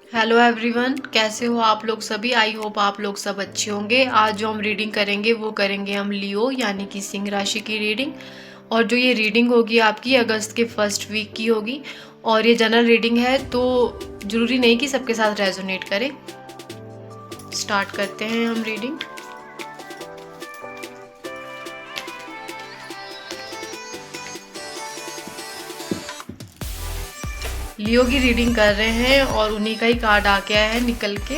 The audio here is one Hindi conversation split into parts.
हेलो एवरीवन, कैसे हो आप लोग सभी। आई होप आप लोग सब अच्छे होंगे। आज जो हम रीडिंग करेंगे वो करेंगे हम लियो यानी कि सिंह राशि की रीडिंग। और जो ये रीडिंग होगी आपकी अगस्त के फर्स्ट वीक की होगी। और ये जनरल रीडिंग है तो ज़रूरी नहीं कि सबके साथ रेजोनेट करे। स्टार्ट करते हैं हम रीडिंग। लियो की रीडिंग कर रहे हैं और उन्हीं का ही कार्ड आ गया है निकल के।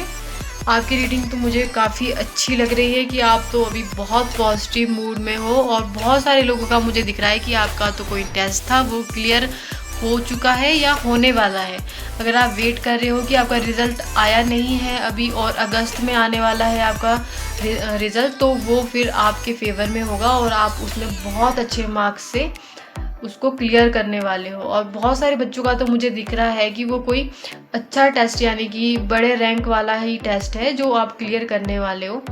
आपकी रीडिंग तो मुझे काफ़ी अच्छी लग रही है कि आप तो अभी बहुत पॉजिटिव मूड में हो और बहुत सारे लोगों का मुझे दिख रहा है कि आपका तो कोई टेस्ट था वो क्लियर हो चुका है या होने वाला है। अगर आप वेट कर रहे हो कि आपका रिज़ल्ट आया नहीं है अभी और अगस्त में आने वाला है आपका रिज़ल्ट, तो वो फिर आपके फेवर में होगा और आप उसमें बहुत अच्छे मार्क्स से उसको क्लियर करने वाले हो। और बहुत सारे बच्चों का तो मुझे दिख रहा है कि वो कोई अच्छा टेस्ट यानी कि बड़े रैंक वाला ही टेस्ट है जो आप क्लियर करने वाले हो।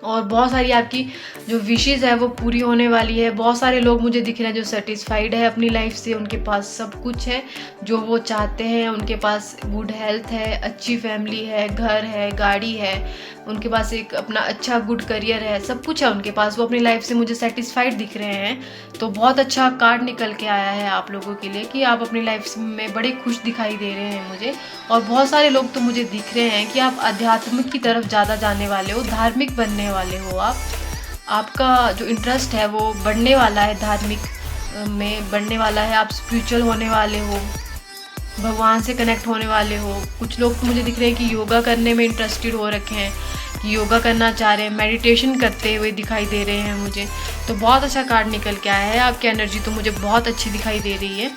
और बहुत सारी आपकी जो विशेज़ है वो पूरी होने वाली है। बहुत सारे लोग मुझे दिख रहे हैं जो सेटिस्फाइड है अपनी लाइफ से, उनके पास सब कुछ है जो वो चाहते हैं। उनके पास गुड हेल्थ है, अच्छी फैमिली है, घर है, गाड़ी है, उनके पास एक अपना अच्छा गुड करियर है, सब कुछ है उनके पास। वो अपनी लाइफ से मुझे सेटिस्फाइड दिख रहे हैं। तो बहुत अच्छा कार्ड निकल के आया है आप लोगों के लिए कि आप अपनी लाइफ में बड़े खुश दिखाई दे रहे हैं मुझे। और बहुत सारे लोग तो मुझे दिख रहे हैं कि आप आध्यात्मिक की तरफ ज़्यादा जाने वाले हो, धार्मिक बनने वाले हो। आपका जो इंटरेस्ट है वो बढ़ने वाला है, धार्मिक में बढ़ने वाला है। आप स्पिरिचुअल होने वाले हो, भगवान से कनेक्ट होने वाले हो। कुछ लोग तो मुझे दिख रहे हैं कि योगा करने में इंटरेस्टेड हो रखे हैं, कि योगा करना चाह रहे हैं, मेडिटेशन करते हुए दिखाई दे रहे हैं मुझे। तो बहुत अच्छा कार्ड निकल के आया है। आपकी एनर्जी तो मुझे बहुत अच्छी दिखाई दे रही है।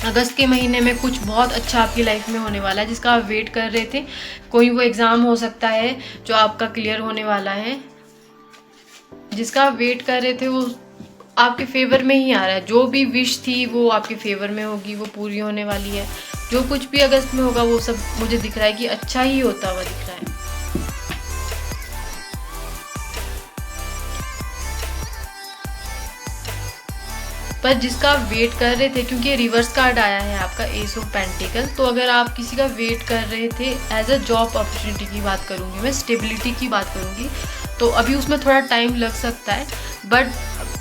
अगस्त के महीने में कुछ बहुत अच्छा आपकी लाइफ में होने वाला है जिसका आप वेट कर रहे थे। कोई वो एग्ज़ाम हो सकता है जो आपका क्लियर होने वाला है, जिसका आप वेट कर रहे थे वो आपके फेवर में ही आ रहा है। जो भी विश थी वो आपके फेवर में होगी, वो पूरी होने वाली है। जो कुछ भी अगस्त में होगा वो सब मुझे दिख रहा है कि अच्छा ही होता हुआ दिख रहा है। पर जिसका आप वेट कर रहे थे, क्योंकि ये रिवर्स कार्ड आया है आपका एस ऑफ पेंटिकल, तो अगर आप किसी का वेट कर रहे थे एज अ जॉब अपॉर्चुनिटी की बात करूँगी मैं, स्टेबिलिटी की बात करूँगी, तो अभी उसमें थोड़ा टाइम लग सकता है। बट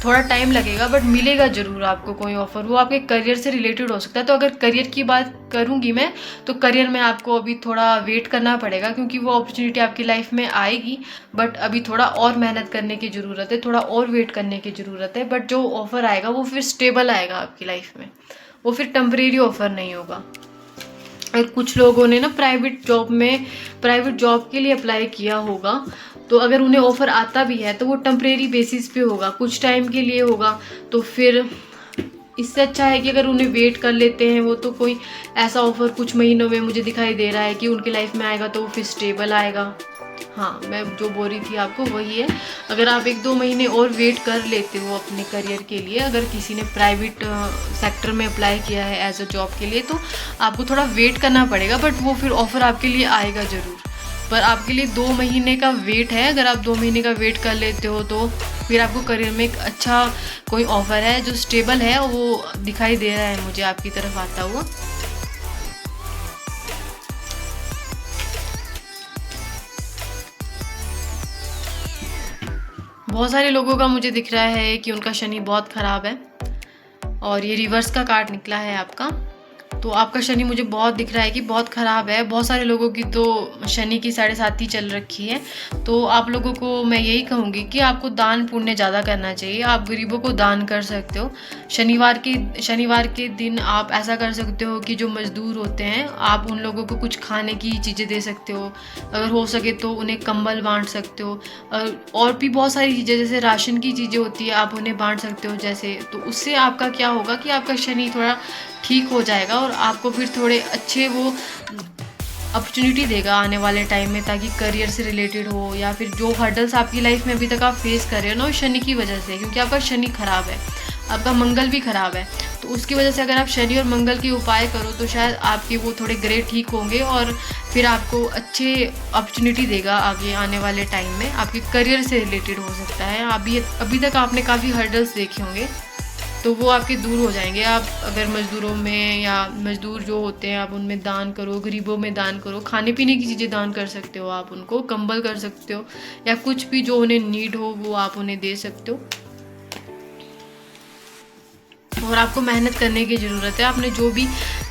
थोड़ा टाइम लगेगा बट मिलेगा ज़रूर आपको कोई ऑफ़र। वो आपके करियर से रिलेटेड हो सकता है। तो अगर करियर की बात करूँगी मैं, तो करियर में आपको अभी थोड़ा वेट करना पड़ेगा क्योंकि वो अपॉर्चुनिटी आपकी लाइफ में आएगी। बट अभी थोड़ा और मेहनत करने की ज़रूरत है, थोड़ा और वेट करने की ज़रूरत है। बट जो ऑफ़र आएगा वो फिर स्टेबल आएगा आपकी लाइफ में, वो फिर टेम्परेरी ऑफ़र नहीं होगा। और कुछ लोगों ने ना प्राइवेट जॉब के लिए अप्लाई किया होगा, तो अगर उन्हें ऑफ़र आता भी है तो वो टेम्परेरी बेसिस पे होगा, कुछ टाइम के लिए होगा। तो फिर इससे अच्छा है कि अगर उन्हें वेट कर लेते हैं वो, तो कोई ऐसा ऑफ़र कुछ महीनों में मुझे दिखाई दे रहा है कि उनकी लाइफ में आएगा तो वो फिर स्टेबल आएगा। हाँ, मैं जो बोल रही थी आपको वही है। अगर आप 1-2 महीने और वेट कर लेते हो अपने करियर के लिए, अगर किसी ने प्राइवेट सेक्टर में अप्लाई किया है एज अ जॉब के लिए, तो आपको थोड़ा वेट करना पड़ेगा। बट वो फिर ऑफ़र आपके लिए आएगा ज़रूर। पर आपके लिए 2 महीने का वेट है। अगर आप 2 महीने का वेट कर लेते हो तो फिर आपको करियर में एक अच्छा कोई ऑफ़र है जो स्टेबल है, वो दिखाई दे रहा है मुझे आपकी तरफ आता हुआ। बहुत सारे लोगों का मुझे दिख रहा है कि उनका शनि बहुत ख़राब है और ये रिवर्स का कार्ड निकला है आपका। तो आपका शनि मुझे बहुत दिख रहा है कि बहुत ख़राब है। बहुत सारे लोगों की तो शनि की 7.5 चल रखी है। तो आप लोगों को मैं यही कहूँगी कि आपको दान पुण्य ज़्यादा करना चाहिए। आप गरीबों को दान कर सकते हो। शनिवार के दिन आप ऐसा कर सकते हो कि जो मज़दूर होते हैं आप उन लोगों को कुछ खाने की चीज़ें दे सकते हो। अगर हो सके तो उन्हें कंबल बांट सकते हो। और भी बहुत सारी चीज़ें जैसे राशन की चीज़ें होती है आप उन्हें बांट सकते हो जैसे। तो उससे आपका क्या होगा कि आपका शनि थोड़ा ठीक हो जाएगा और आपको फिर थोड़े अच्छे वो अपॉर्चुनिटी देगा आने वाले टाइम में, ताकि करियर से रिलेटेड हो या फिर जो हर्डल्स आपकी लाइफ में अभी तक आप फेस कर रहे हो ना, वो शनि की वजह से, क्योंकि आपका शनि खराब है, आपका मंगल भी खराब है। तो उसकी वजह से अगर आप शनि और मंगल के उपाय करो तो शायद आपके वो थोड़े ग्रे ठीक होंगे और फिर आपको अच्छे अपॉर्चुनिटी देगा आगे आने वाले टाइम में। आपके करियर से रिलेटेड हो सकता है। अभी तक आपने काफ़ी हर्डल्स देखे होंगे तो वो आपके दूर हो जाएंगे। आप अगर मज़दूरों में या मज़दूर जो होते हैं आप उनमें दान करो, गरीबों में दान करो, खाने पीने की चीज़ें दान कर सकते हो, आप उनको कंबल कर सकते हो, या कुछ भी जो उन्हें नीड हो वो आप उन्हें दे सकते हो। और आपको मेहनत करने की ज़रूरत है। आपने जो भी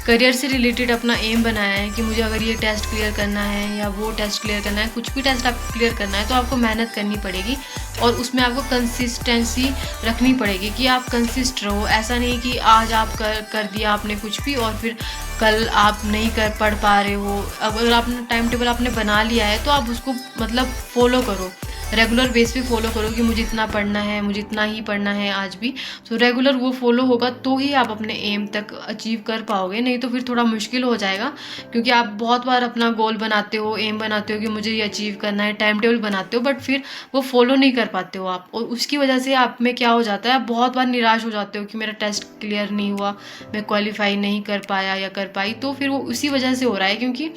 करियर से रिलेटेड अपना एम बनाया है कि मुझे अगर ये टेस्ट क्लियर करना है या वो टेस्ट क्लियर करना है, कुछ भी टेस्ट आपको क्लियर करना है, तो आपको मेहनत करनी पड़ेगी और उसमें आपको कंसिस्टेंसी रखनी पड़ेगी कि आप कंसिस्ट रहो। ऐसा नहीं कि आज आप कर दिया आपने कुछ भी और फिर कल आप नहीं पढ़ पा रहे हो। अगर आपने टाइम टेबल आपने बना लिया है तो आप उसको मतलब फॉलो करो, रेगुलर बेस पे फॉलो करो कि मुझे इतना पढ़ना है, मुझे इतना ही पढ़ना है आज भी। तो रेगुलर वो फॉलो होगा तो ही आप अपने एम तक अचीव कर पाओगे, नहीं तो फिर थोड़ा मुश्किल हो जाएगा। क्योंकि आप बहुत बार अपना गोल बनाते हो, एम बनाते हो कि मुझे ये अचीव करना है, टाइम टेबल बनाते हो, बट फिर वो फॉलो नहीं कर पाते हो आप, और उसकी वजह से आप में क्या हो जाता है, आप बहुत बार निराश हो जाते हो कि मेरा टेस्ट क्लियर नहीं हुआ, मैं क्वालिफाई नहीं कर पाया या कर पाई। तो फिर वो उसी वजह से हो रहा है, क्योंकि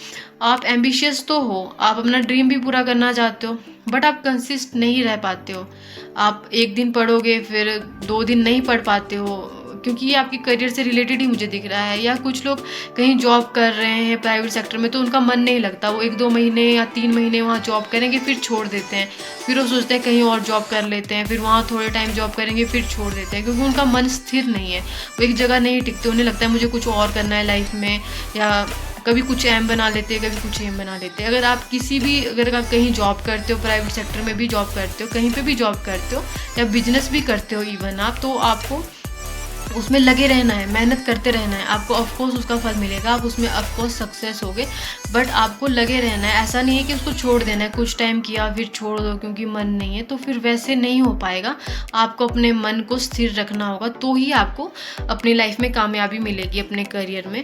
आप एम्बिशियस तो हो, आप अपना ड्रीम भी पूरा करना चाहते हो, बट आप कंसिस्ट नहीं रह पाते हो। आप एक दिन पढ़ोगे फिर 2 दिन नहीं पढ़ पाते हो, क्योंकि ये आपके करियर से रिलेटेड ही मुझे दिख रहा है। या कुछ लोग कहीं जॉब कर रहे हैं प्राइवेट सेक्टर में तो उनका मन नहीं लगता, वो 1-2 महीने या 3 महीने वहाँ जॉब करेंगे फिर छोड़ देते हैं, फिर वो सोचते हैं कहीं और जॉब कर लेते हैं, फिर वहाँ थोड़े टाइम जॉब करेंगे फिर छोड़ देते हैं, क्योंकि उनका मन स्थिर नहीं है, वो एक जगह नहीं टिकते। उन्हें लगता है मुझे कुछ और करना है लाइफ में, या कभी कुछ एम बना लेते हैं, कभी कुछ एम बना लेते हैं। अगर आप अगर आप कहीं जॉब करते हो, प्राइवेट सेक्टर में भी जॉब करते हो, कहीं पे भी जॉब करते हो या बिजनेस भी करते हो इवन आप, तो आपको उसमें लगे रहना है, मेहनत करते रहना है। आपको ऑफकोर्स उसका फल मिलेगा, आप उसमें ऑफकोर्स सक्सेस होगे, बट आपको लगे रहना है। ऐसा नहीं है कि उसको छोड़ देना है, कुछ टाइम किया फिर छोड़ दो क्योंकि मन नहीं है, तो फिर वैसे नहीं हो पाएगा। आपको अपने मन को स्थिर रखना होगा, तो ही आपको अपनी लाइफ में कामयाबी मिलेगी अपने करियर में।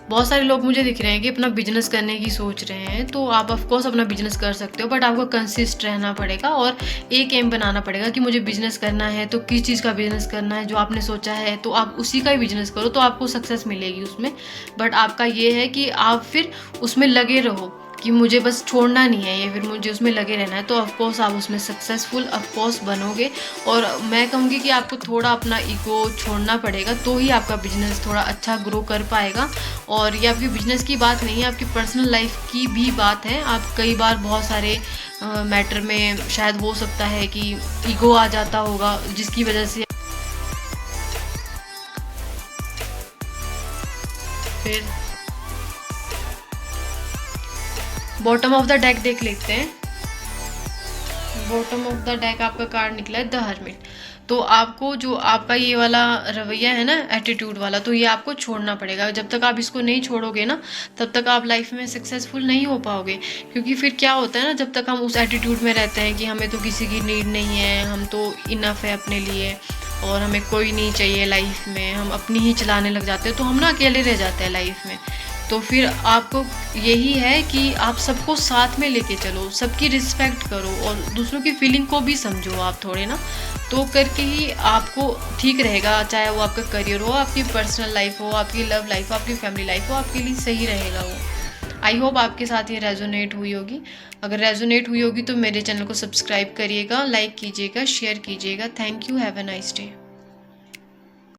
बहुत सारे लोग मुझे दिख रहे हैं कि अपना बिजनेस करने की सोच रहे हैं, तो आप ऑफ कोर्स अपना बिजनेस कर सकते हो, बट आपको कंसिस्ट रहना पड़ेगा और एक एम बनाना पड़ेगा कि मुझे बिजनेस करना है। तो किस चीज़ का बिजनेस करना है, जो आपने सोचा है तो आप उसी का ही बिजनेस करो, तो आपको सक्सेस मिलेगी उसमें। बट आपका ये है कि आप फिर उसमें लगे रहो कि मुझे बस छोड़ना नहीं है ये, फिर मुझे उसमें लगे रहना है, तो ऑफकोर्स आप उसमें सक्सेसफुल ऑफकोर्स बनोगे। और मैं कहूँगी कि आपको थोड़ा अपना ईगो छोड़ना पड़ेगा, तो ही आपका बिजनेस थोड़ा अच्छा ग्रो कर पाएगा। और ये आपकी बिजनेस की बात नहीं है, आपकी पर्सनल लाइफ की भी बात है। आप कई बार बहुत सारे मैटर में शायद हो सकता है कि ईगो आ जाता होगा, जिसकी वजह से फिर बॉटम ऑफ द डेक देख लेते हैं। बॉटम ऑफ द डेक आपका कार्ड निकला है द हर्मिट। तो आपको जो आपका ये वाला रवैया है ना, एटीट्यूड वाला, तो ये आपको छोड़ना पड़ेगा। जब तक आप इसको नहीं छोड़ोगे ना, तब तक आप लाइफ में सक्सेसफुल नहीं हो पाओगे। क्योंकि फिर क्या होता है ना, जब तक हम उस एटीट्यूड में रहते हैं कि हमें तो किसी की नीड नहीं है, हम तो इनफ है अपने लिए और हमें कोई नहीं चाहिए लाइफ में, हम अपनी ही चलाने लग जाते हैं, तो हम ना अकेले रह जाते हैं लाइफ में। तो फिर आपको यही है कि आप सबको साथ में लेके चलो, सबकी रिस्पेक्ट करो और दूसरों की फीलिंग को भी समझो आप थोड़े ना, तो करके ही आपको ठीक रहेगा। चाहे वो आपका करियर हो, आपकी पर्सनल लाइफ हो, आपकी लव लाइफ हो, आपकी फैमिली लाइफ हो, आपके लिए सही रहेगा वो। आई होप आपके साथ ये रेजोनेट हुई होगी। अगर रेजोनेट हुई होगी तो मेरे चैनल को सब्सक्राइब करिएगा, लाइक कीजिएगा, शेयर कीजिएगा। Thank you, have a nice day.